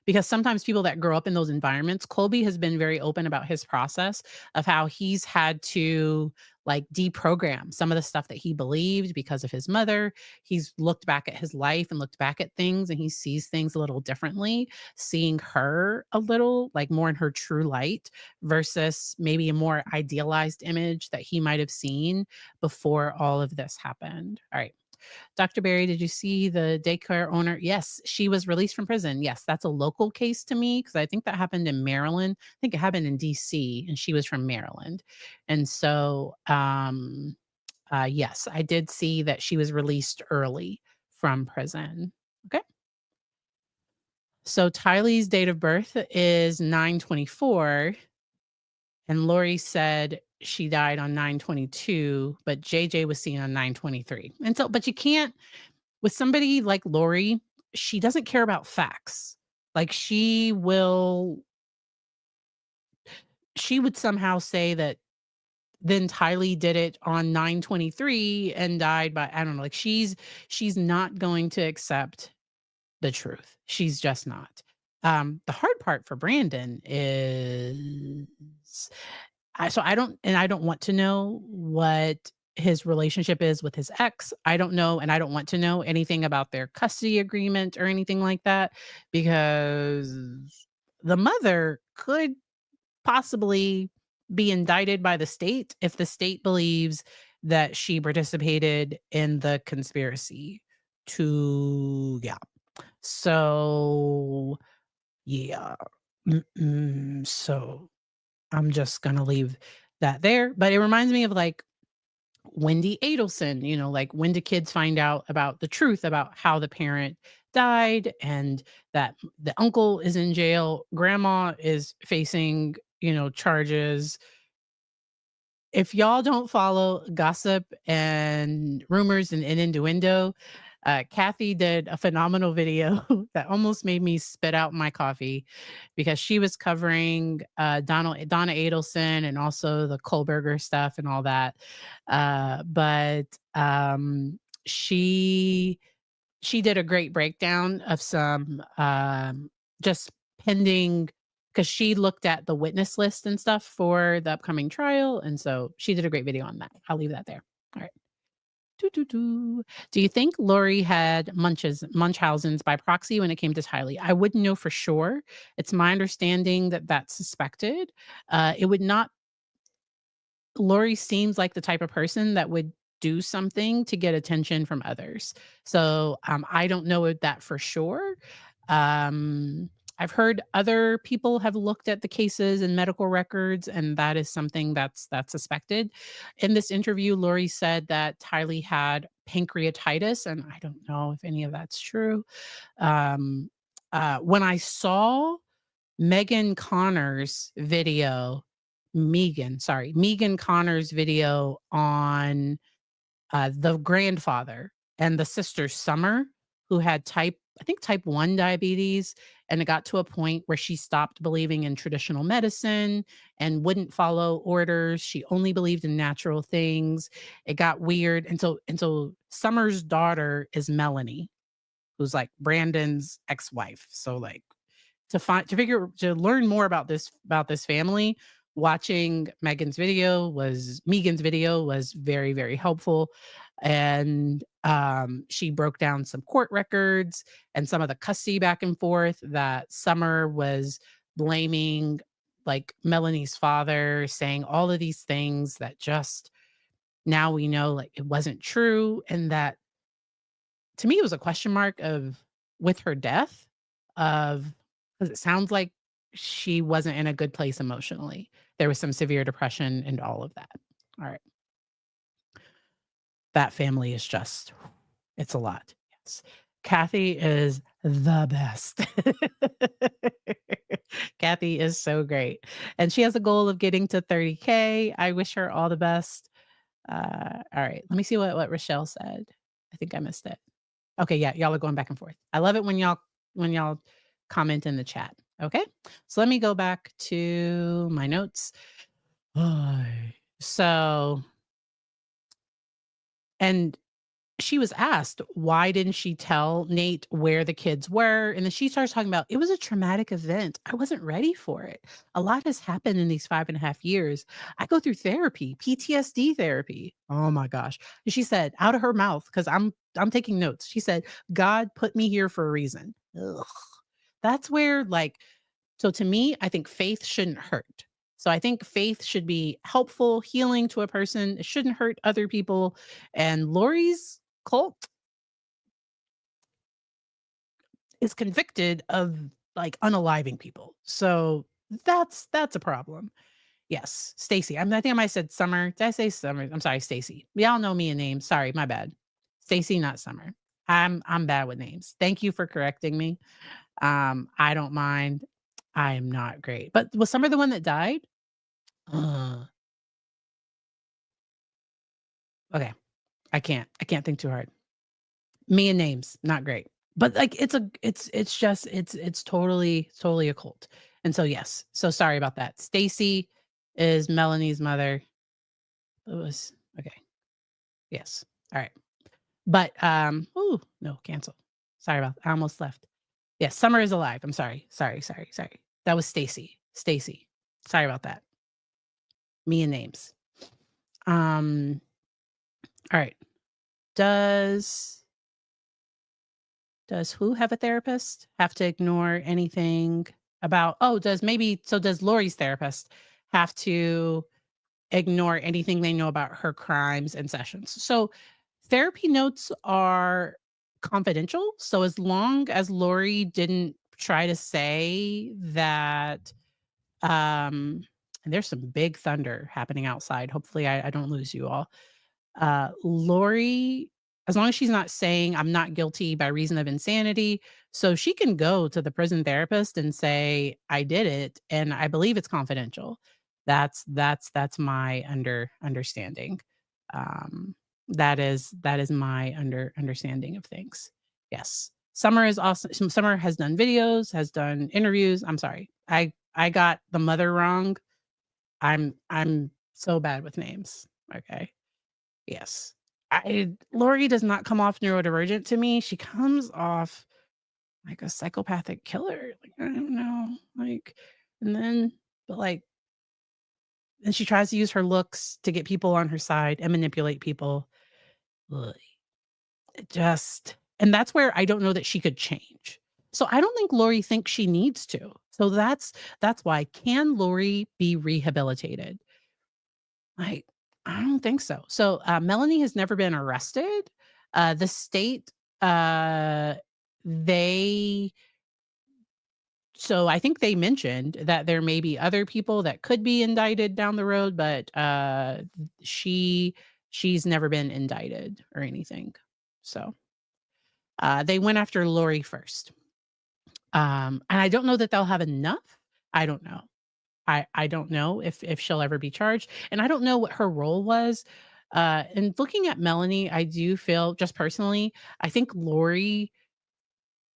because sometimes people that grow up in those environments, Colby has been very open about his process of how he's had to, like, deprogram some of the stuff that he believed because of his mother. He's looked back at his life and looked back at things, and he sees things a little differently, seeing her a little like more in her true light versus maybe a more idealized image that he might have seen before all of this happened. All right. Dr. Barry, did you see the daycare owner? Yes, she was released from prison. Yes, that's a local case to me, because I think that happened in Maryland. I think it happened in DC, and she was from Maryland. And so, yes, I did see that she was released early from prison. Okay. So Tylee's date of birth is 9/24, and Lori said she died on 9/22, but JJ was seen on 9/23. And so, but you can't, with somebody like Lori, she doesn't care about facts. Like she would somehow say that then Tylee did it on 9/23 and died by, I don't know, like she's not going to accept the truth. She's just not. The hard part for Brandon is I don't want to know what his relationship is with his ex. I don't know, and I don't want to know anything about their custody agreement or anything like that, because the mother could possibly be indicted by the state if the state believes that she participated in the conspiracy to, yeah. So, yeah. So, I'm just gonna leave that there, but it reminds me of, like, Wendy Adelson, like, when do kids find out about the truth about how the parent died, and that the uncle is in jail, grandma is facing, charges. If y'all don't follow gossip and rumors and innuendo, Kathy did a phenomenal video that almost made me spit out my coffee, because she was covering Donna Adelson and also the Kohberger stuff and all that. But she she did a great breakdown of some, just pending, because she looked at the witness list and stuff for the upcoming trial, and so she did a great video on that. I'll leave that there. All right. Doo, doo, doo. Do you think Lori had Munchausen's by proxy when it came to Tylee? I wouldn't know for sure. It's my understanding that that's suspected. It would not Lori seems like the type of person that would do something to get attention from others. So, I don't know that for sure. Um, I've heard other people have looked at the cases and medical records, and that is something that's suspected. In this interview, Lori said that Tylee had pancreatitis, and I don't know if any of that's true. Um, when I saw Megan Connor's video Megan Connor's video on, the grandfather and the sister Summer, who had type 1 diabetes, and it got to a point where she stopped believing in traditional medicine and wouldn't follow orders. She only believed in natural things. It got weird, and so Summer's daughter is Melanie, who's, like, Brandon's ex-wife. So, like, to learn more about this family, watching Megan's video was very, very helpful. And she broke down some court records and some of the custody back and forth that Summer was blaming, like, Melanie's father, saying all of these things that just now we know, like, it wasn't true, and that, to me, it was a question mark of, with her death, of, 'cause it sounds like she wasn't in a good place emotionally. There was some severe depression and all of that. All right. That family is just, it's a lot. Yes. Kathy is the best. Kathy is so great. And she has a goal of getting to 30K. I wish her all the best. All right. Let me see what Rochelle said. I think I missed it. Okay, yeah, y'all are going back and forth. I love it when y'all comment in the chat. Okay? So let me go back to my notes. Ay. So, and she was asked, why didn't she tell Nate where the kids were? And then she starts talking about, it was a traumatic event. I wasn't ready for it. A lot has happened in these 5.5 years. I go through therapy, PTSD therapy. Oh my gosh. And she said, out of her mouth, because I'm taking notes. She said, God put me here for a reason. Ugh. That's where, like, so to me, I think faith shouldn't hurt. So I think faith should be helpful, healing to a person. It shouldn't hurt other people. And Lori's cult is convicted of, like, unaliving people. So that's a problem. Yes, Stacy. I think I might have said Summer. Did I say Summer? I'm sorry, Stacy. Y'all know me in names. Sorry, my bad. Stacy, not Summer. I'm bad with names. Thank you for correcting me. I don't mind. I am not great. But was Summer the one that died? Uh, okay. I can't think too hard. Me and names, not great. But, like, it's just it's totally a cult. And so, yes. So sorry about that. Stacy is Melanie's mother. It was okay. Yes. Alright. But, ooh, no, cancel. Sorry about I almost left. Yes, Summer is alive. I'm sorry. Sorry. That was Stacy. Stacy. Sorry about that. Me and names. Um, alright. Does does who have a therapist have to ignore anything about does Lori's therapist have to ignore anything they know about her crimes and sessions? So, therapy notes are confidential, so as long as Lori didn't try to say that, and there's some big thunder happening outside, hopefully I don't lose you all. Lori, as long as she's not saying, "I'm not guilty by reason of insanity," so she can go to the prison therapist and say, "I did it, and I believe it's confidential." That's my understanding. Um, that is my understanding of things. Yes. Summer is also Summer has done videos, has done interviews. I'm sorry. I got the mother wrong. I'm so bad with names. Okay. Yes. Lori does not come off neurodivergent to me. She comes off like a psychopathic killer. Like, I don't know. Like, and then, but like, and she tries to use her looks to get people on her side and manipulate people. Ugh, it just, and that's where I don't know that she could change. So I don't think Lori thinks she needs to. So that's why. Can Lori be rehabilitated? I I don't think so. So, Melanie has never been arrested. The state, uh, they so I think they mentioned that there may be other people that could be indicted down the road, but, she she's never been indicted or anything. So, they went after Lori first. And I don't know that they'll have enough. I don't know. I don't know if she'll ever be charged, and I don't know what her role was. And looking at Melanie, I do feel just personally, I think Lori,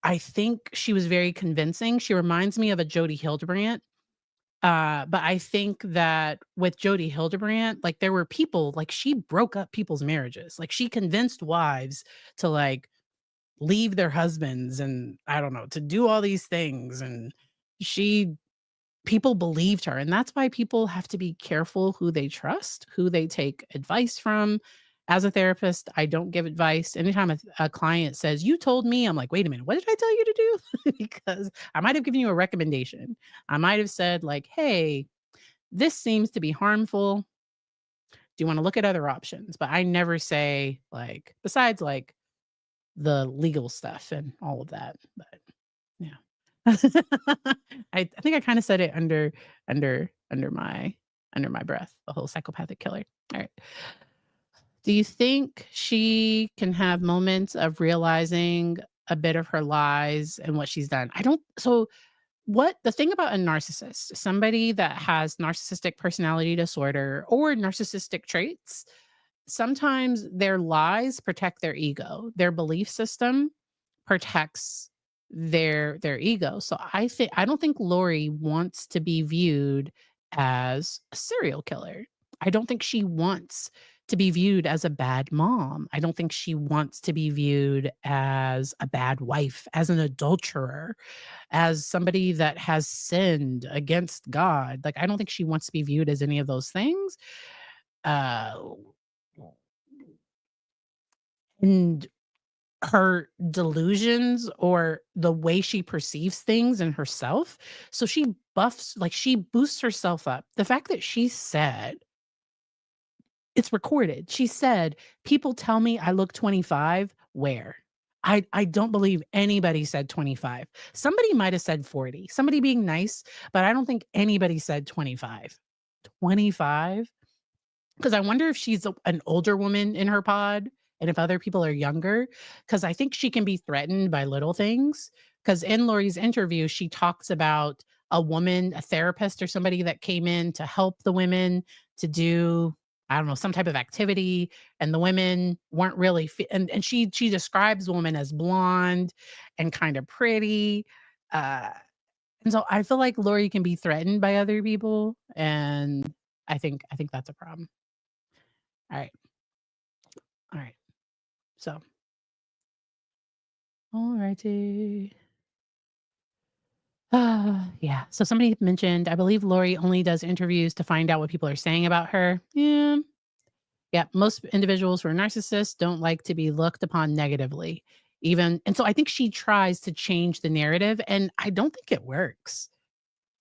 I think she was very convincing. She reminds me of a Jodi Hildebrandt. But I think that with Jodi Hildebrandt, like there were people, like she broke up people's marriages. Like she convinced wives to like leave their husbands and I don't know, to do all these things. And she people believed her, and that's why people have to be careful who they trust, who they take advice from. As a therapist, I don't give advice. Anytime a client says, "You told me," I'm like, "Wait a minute, what did I tell you to do?" Because I might have given you a recommendation. I might have said like, "Hey, this seems to be harmful. Do you wanna look at other options?" But I never say like besides like the legal stuff and all of that, but yeah. I think I kinda said it under my breath, the whole psychopathic killer. Alright. Do you think she can have moments of realizing a bit of her lies and what she's done? I don't so what the thing about a narcissist, somebody that has narcissistic personality disorder or narcissistic traits, sometimes their lies protect their ego. Their belief system protects their ego. So I don't think Lori wants to be viewed as a serial killer. I don't think she wants to be viewed as a bad mom. I don't think she wants to be viewed as a bad wife, as an adulterer, as somebody that has sinned against God. Like I don't think she wants to be viewed as any of those things. Uh and her delusions or the way she perceives things in herself. So she boosts herself up. The fact that she said, it's recorded. She said, "People tell me I look 25." Where? I don't believe anybody said 25. Somebody might have said 40. Somebody being nice, but I don't think anybody said 25. 25? 'Cause I wonder if she's an older woman in her pod and if other people are younger, because I think she can be threatened by little things. 'Cause in Lori's interview, she talks about a woman, a therapist or somebody that came in to help the women to do, I don't know, some type of activity, and the women weren't really and she describes the woman as blonde and kinda pretty, uh, and so I feel like Lori can be threatened by other people, and I think that's a problem. Alright, alright. So, alrighty. Yeah. So somebody mentioned, I believe Lori only does interviews to find out what people are saying about her. Yeah. Yeah. Most individuals who are narcissists don't like to be looked upon negatively. Even and so I think she tries to change the narrative and I don't think it works.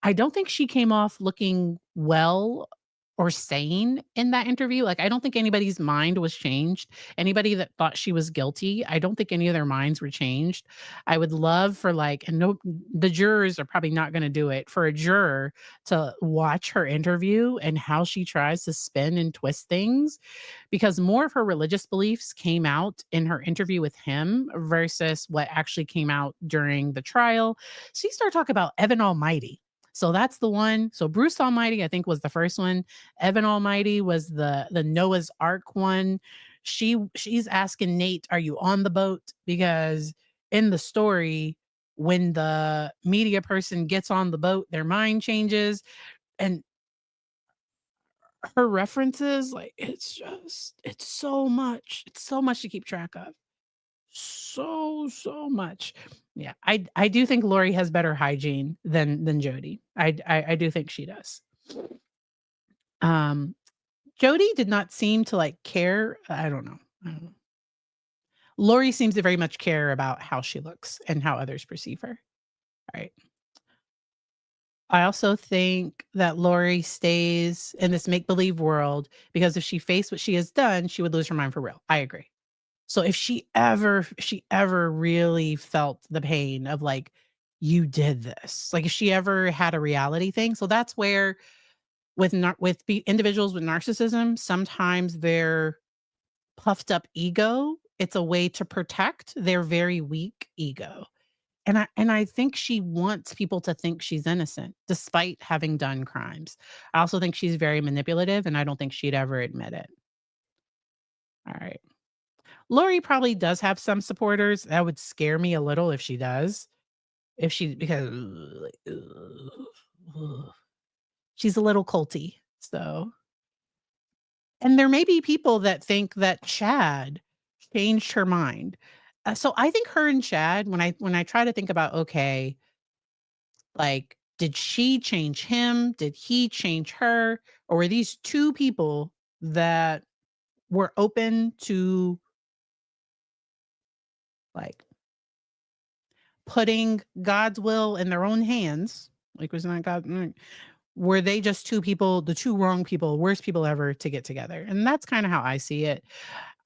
I don't think she came off looking well or sane in that interview. Like, I don't think anybody's mind was changed. Anybody that thought she was guilty, I don't think any of their minds were changed. I would love for, like, and no, the jurors are probably not gonna do it, for a juror to watch her interview and how she tries to spin and twist things, because more of her religious beliefs came out in her interview with him versus what actually came out during the trial. She started talking about Evan Almighty. So that's the one. So Bruce Almighty, I think, was the first one. Evan Almighty was the Noah's Ark one. She's asking Nate, "Are you on the boat?" Because in the story, when the media person gets on the boat, their mind changes, and her references, like, it's so much. It's so much to keep track of. So much. Yeah, I do think Lori has better hygiene than Jody. I do think she does. Um, Jody did not seem to, like, care. I don't know. Lori seems to very much care about how she looks and how others perceive her. Right. I also think that Lori stays in this make-believe world because if she faced what she has done, she would lose her mind for real. I agree. So if she ever really felt the pain of, like, "You did this," like, if she ever had a reality thing, so that's where with individuals with narcissism, sometimes their puffed up ego, it's a way to protect their very weak ego, and I think she wants people to think she's innocent despite having done crimes. I also think she's very manipulative, and I don't think she'd ever admit it. Alright. Lori probably does have some supporters. That would scare me a little if she does. If she because like, ugh, she's a little culty. So, and there may be people that think that Chad changed her mind. So I think her and Chad, when I try to think about, okay, like, did she change him? Did he change her? Or were these two people that were open to, like, putting God's will in their own hands, like, was not God, were they just two people, the two wrong people, worst people ever to get together? And that's kinda how I see it.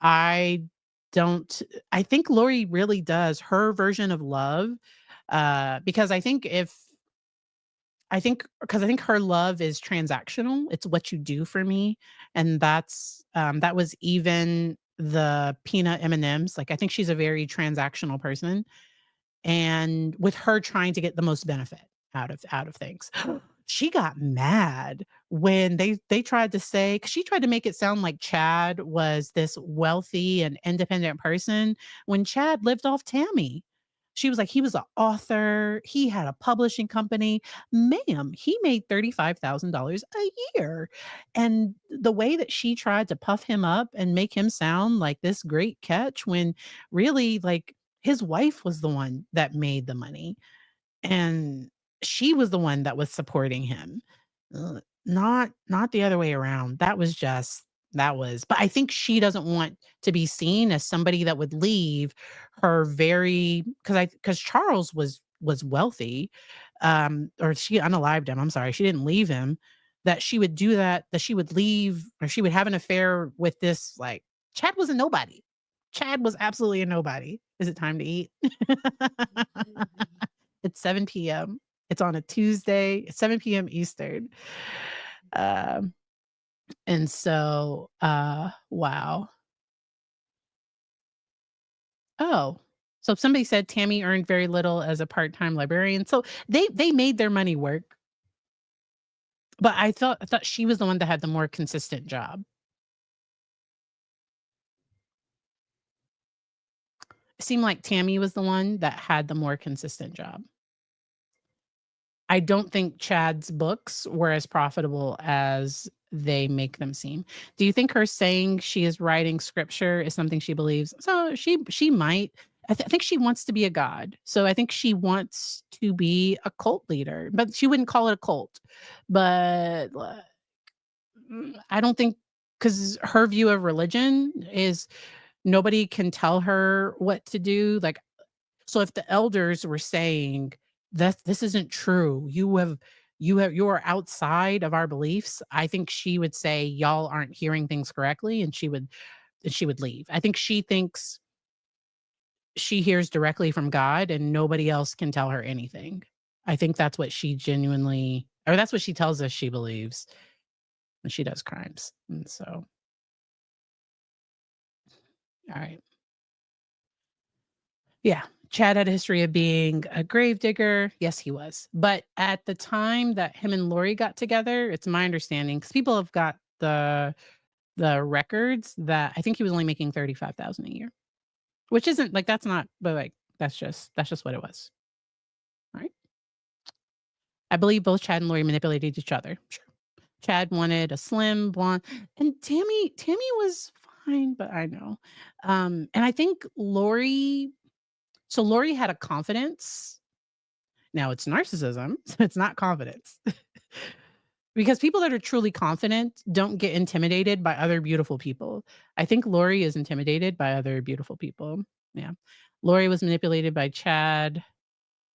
I don't I think Lori really does her version of love, because I think her love is transactional. It's what you do for me, and that was even the peanut M&Ms. Like, I think she's a very transactional person, and with her trying to get the most benefit out of things. She got mad when they tried to say, 'cause she tried to make it sound like Chad was this wealthy and independent person when Chad lived off Tammy. She was like, "He was an author, he had a publishing company." Ma'am, he made $35,000 a year, and the way that she tried to puff him up and make him sound like this great catch when really, like, his wife was the one that made the money, and she was the one that was supporting him. Not the other way around. That was but I think she doesn't want to be seen as somebody that would leave her very because Charles was wealthy, or she unalived him, I'm sorry, she didn't leave him, that she would do that, that she would leave or she would have an affair with this, like, Chad was a nobody. Chad was absolutely a nobody. Is it time to eat? It's 7 p.m. It's on a Tuesday, it's 7 p.m. Eastern. Um, and so, wow. Oh. So somebody said Tammy earned very little as a part-time librarian. So they made their money work, but I thought she was the one that had the more consistent job. It seemed like Tammy was the one that had the more consistent job. I don't think Chad's books were as profitable as they make them seem. Do you think her saying she is writing scripture is something she believes? So she might. I think she wants to be a god. So I think she wants to be a cult leader, but she wouldn't call it a cult. But I don't think, because her view of religion is nobody can tell her what to do. Like, so if the elders were saying that this isn't true, you are outside of our beliefs, I think she would say y'all aren't hearing things correctly, and she would leave. I think she thinks she hears directly from God and nobody else can tell her anything. I think that's what she genuinely, or that's what she tells us she believes when she does crimes. And so, all right. Yeah. Chad had a history of being a gravedigger. Yes, he was. But at the time that him and Lori got together, it's my understanding, because people have got the records, that I think he was only making 35,000 a year, which isn't like, that's not, but like that's just what it was. Right. I believe both Chad and Lori manipulated each other. Sure. Chad wanted a slim blonde, and Tammy was fine, but I know. And I think Lori had a confidence. Now it's narcissism, so it's not confidence. Because people that are truly confident don't get intimidated by other beautiful people. I think Lori is intimidated by other beautiful people. Yeah. Lori was manipulated by Chad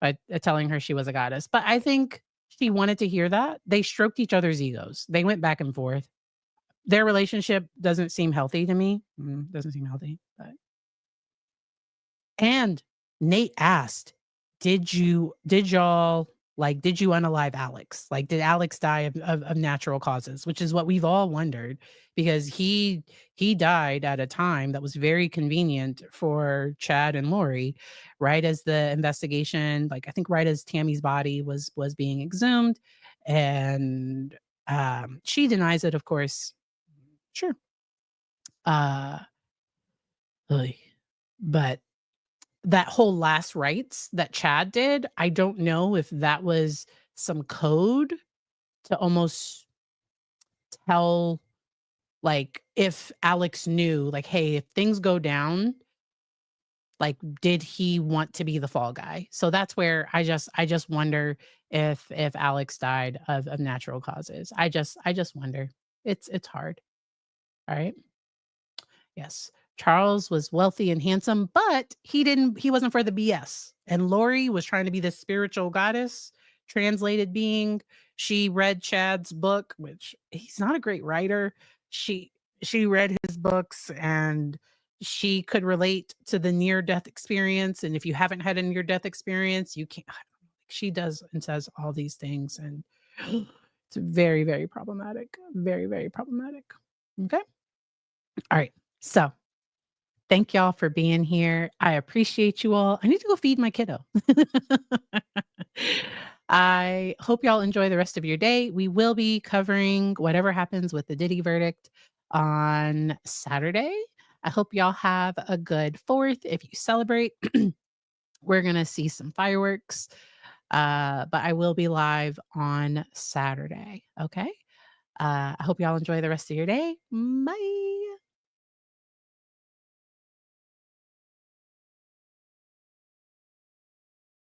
by telling her she was a goddess. But I think she wanted to hear that. They stroked each other's egos. They went back and forth. Their relationship doesn't seem healthy to me. Doesn't seem healthy. But and Nate asked, did y'all, like, did you unalive Alex? Like, did Alex die of natural causes? Which is what we've all wondered, because he died at a time that was very convenient for Chad and Lori, right as the investigation, like, I think right as Tammy's body was being exhumed. And she denies it, of course. Sure. Uh Oy. But that whole last rites that Chad did, I don't know if that was some code to almost tell, like, if Alex knew, like, "Hey, if things go down, like, did he want to be the fall guy?" So that's where I just wonder if Alex died of natural causes. I just wonder. It's hard, right? Yes. Charles was wealthy and handsome, but he wasn't for the BS. And Lori was trying to be this spiritual goddess, translated being. She read Chad's book, which he's not a great writer. She she read his books, and she could relate to the near death experience. And if you haven't had a near death experience, you can't. She does and says all these things, and it's very, very problematic. Very, very problematic. Okay. All right. So thank y'all for being here. I appreciate you all. I need to go feed my kiddo. I hope y'all enjoy the rest of your day. We will be covering whatever happens with the Diddy verdict on Saturday. I hope y'all have a good 4th. If you celebrate, we're going to see some fireworks. But I will be live on Saturday. Okay. I hope y'all enjoy the rest of your day. Bye.